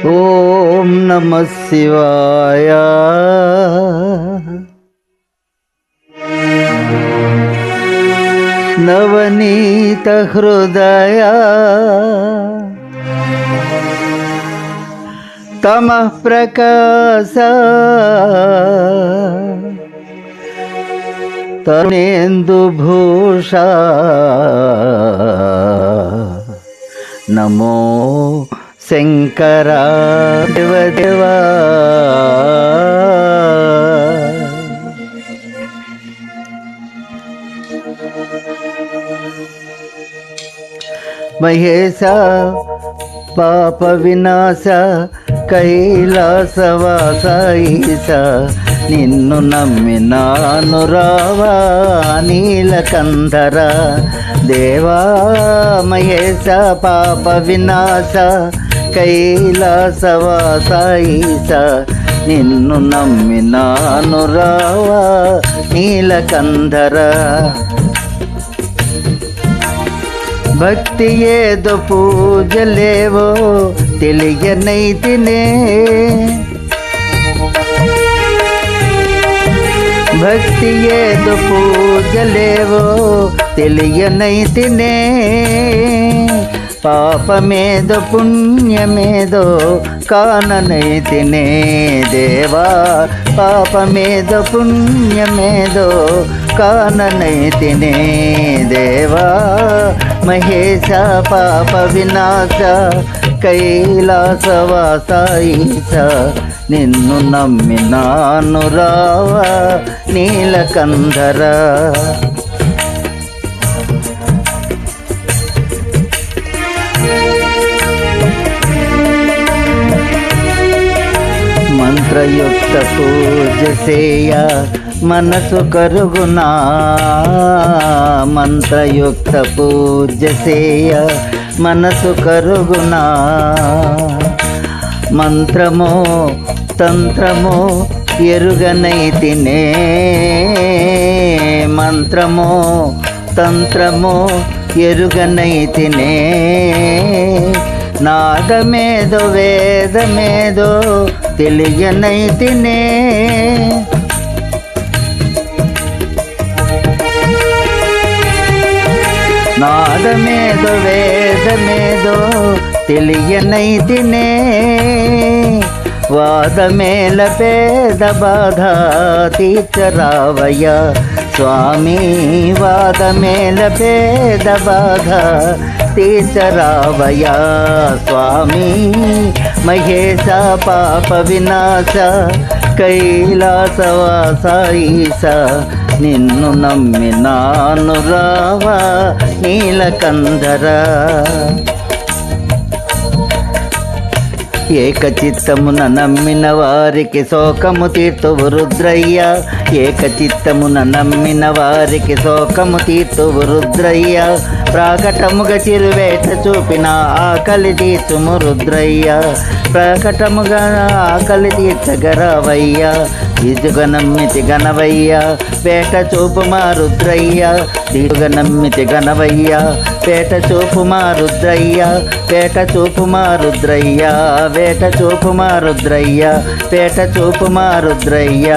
ఓం నమః శివాయ. నవనీత హృదయ తమః ప్రకాశ తరుణేందు భూష నమో శంకర దేవదేవా. మహేశ పాప వినాశ కైలాసవాస ఈశ నిన్ను నమ్మినాను రావా నీలకంధర దేవా. మహేశ పాప వినాశ కైలాసవాస ఈశ నిన్ను నమ్మినాను రావా నీలకంధర. భక్తి ఏదో పూజలేవో తెలియనైతినే, భక్తి ఏదో పూజలేవో తెలియనైతినే, పాపమేదో పుణ్యమేదో కాననైతినే దేవా. పాపమేదో పుణ్యమేదో కాననైతినే దేవా. మహేశ పాప వినాశ కైలాసవాస ఈశ నిన్ను నమ్మినాను రావా నీలకంధర. మంత్రయుక్త పూజ సేయ మనసు కరుగునా, మంత్రయుక్త పూజ సేయ మనసు కరుగునా. మంత్రమో తంత్రమో ఎరుగనైతినే, మంత్రమో తంత్రమో ఎరుగనైతినే. నాదమేదో వేదమేదో తెలియనైతినే, నాదమేదో వేదమేదో తెలియనైతినే. వాదమేల పేద బాధ తీర్చరావయ్య స్వామి, వాదమేల పేద బాధ తీర్చరావయ్య స్వామి. మహేశ పాప వినాశ కైలాసవాస ఈశ నిన్ను నమ్మినాను రావా నీలకంధర. ఏకచిత్తమున నమ్మిన వారికి శోకము తీర్తువు రుద్రయ్య, ఏకచిత్తమున నమ్మిన వారికి శోకము తీర్తువు రుద్రయ్య. ప్రాకటముగా చిరువేట చూపిన ఆకలి తీర్చుము రుద్రయ్య, ప్రకటముగా ఆకలి తీర్చగరవయ్య. ఇదుగా నమ్మితి గణవయ్య పేట చూపుమా రుద్రయ్య, ఇదుగా నమ్మితి గణవయ్య పేట చూపుమా రుద్రయ్య, పేట చూపుమా రుద్రయ్య, వేట చూపుమా రుద్రయ్య, పేట చూపుమా రుద్రయ్య.